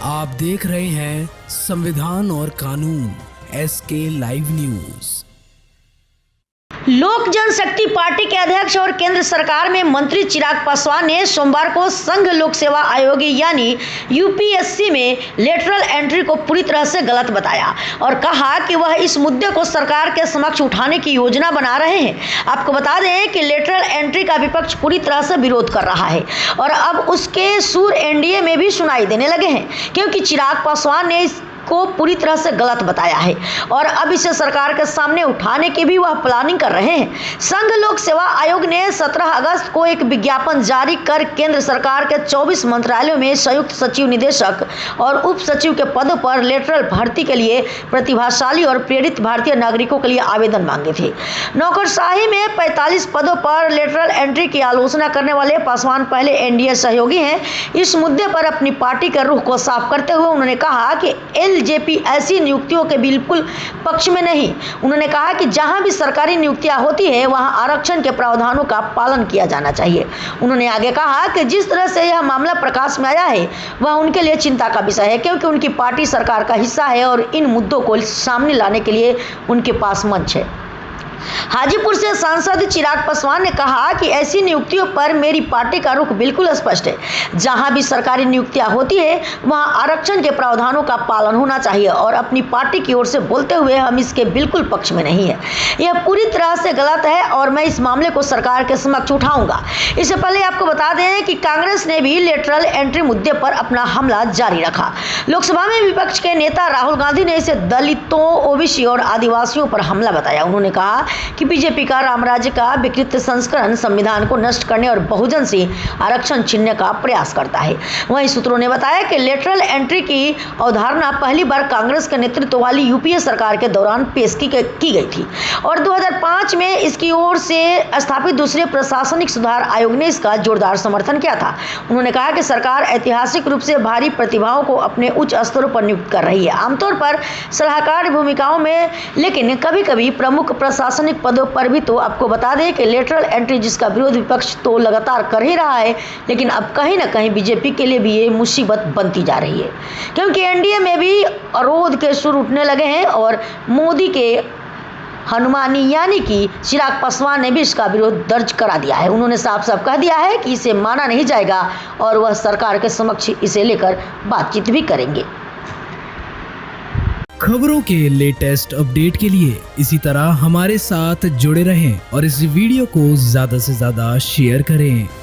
आप देख रहे हैं संविधान और कानून SK लाइव न्यूज। लोक जनशक्ति पार्टी के अध्यक्ष और केंद्र सरकार में मंत्री चिराग पासवान ने सोमवार को संघ लोक सेवा आयोग यानी यूपीएससी में लेटरल एंट्री को पूरी तरह से गलत बताया और कहा कि वह इस मुद्दे को सरकार के समक्ष उठाने की योजना बना रहे हैं। आपको बता दें कि लेटरल एंट्री का विपक्ष पूरी तरह से विरोध कर रहा है और अब उसके सुर एनडीए में भी सुनाई देने लगे हैं, क्योंकि चिराग पासवान ने को पूरी तरह से गलत बताया है और अब इसे सरकार के सामने उठाने की भी वह प्लानिंग कर रहे हैं। संघ लोक सेवा आयोग ने 17 अगस्त को एक विज्ञापन जारी कर केंद्र सरकार के 24 मंत्रालयों में संयुक्त सचिव, निदेशक और उप सचिव के पदों पर लेटरल भर्ती के लिए प्रतिभाशाली और प्रेरित भारतीय नागरिकों के लिए आवेदन मांगे थे। नौकरशाही में 45 पदों पर लेटरल एंट्री की आलोचना करने वाले पासवान पहले एनडीए सहयोगी हैं। इस मुद्दे पर अपनी पार्टी के रुख को साफ करते हुए उन्होंने कहा कि एलजेपी ऐसी नियुक्तियों के बिल्कुल पक्ष में नहीं। उन्होंने कहा कि जहां भी सरकारी नियुक्तियां होती है वहां आरक्षण के प्रावधानों का पालन किया जाना चाहिए। उन्होंने आगे कहा कि जिस तरह से यह मामला प्रकाश में आया है वह उनके लिए चिंता का विषय है, क्योंकि उनकी पार्टी सरकार का हिस्सा है और इन मुद्दों को सामने लाने के लिए उनके पास मंच है। हाजीपुर से सांसद चिराग पासवान ने कहा कि ऐसी नियुक्तियों पर मेरी पार्टी का रुख बिल्कुल स्पष्ट है। जहां भी सरकारी नियुक्तियां होती है वहां आरक्षण के प्रावधानों का पालन होना चाहिए और अपनी पार्टी की ओर से बोलते हुए हम इसके बिल्कुल पक्ष में नहीं है। यह पूरी तरह से गलत है और मैं इस मामले को सरकार के समक्ष उठाऊंगा। इससे पहले आपको बता दें कि कांग्रेस ने भी लेटरल एंट्री मुद्दे पर अपना हमला जारी रखा। लोकसभा में विपक्ष के नेता राहुल गांधी ने इसे दलितों, ओबीसी और आदिवासियों पर हमला बताया। उन्होंने कहा कि बीजेपी का रामराज्य का विकृत संस्करण संविधान को नष्ट करने और बहुजन से आरक्षण छीनने का प्रयास करता है। वहीं सूत्रों ने बताया कि लेटरल एंट्री की अवधारणा पहली बार कांग्रेस के नेतृत्व वाली यूपीए सरकार के दौरान पेश की गई थी और 2005 में इसकी ओर से स्थापित दूसरे प्रशासनिक सुधार आयोग ने इसका जोरदार समर्थन किया था। उन्होंने कहा कि सरकार ऐतिहासिक रूप से भारी प्रतिभाओं को अपने उच्च स्तरों पर नियुक्त कर रही है, आमतौर पर सलाहकार भूमिकाओं में, लेकिन कभी कभी प्रमुख प्रशासनिक पदों पर भी। तो आपको बता दें कि लेटरल एंट्री जिसका विरोध विपक्ष तो लगातार कर ही रहा है, लेकिन अब कहीं ना कहीं बीजेपी के लिए भी ये मुसीबत बनती जा रही है, क्योंकि एनडीए में भी अवरोध के सुर उठने लगे हैं और मोदी के हनुमानी यानी कि चिराग पासवान ने भी इसका विरोध दर्ज करा दिया है। उन्होंने साफ साफ कह दिया है कि इसे माना नहीं जाएगा और वह सरकार के समक्ष इसे लेकर बातचीत भी करेंगे। खबरों के लेटेस्ट अपडेट के लिए इसी तरह हमारे साथ जुड़े रहें और इस वीडियो को ज्यादा से ज्यादा शेयर करें।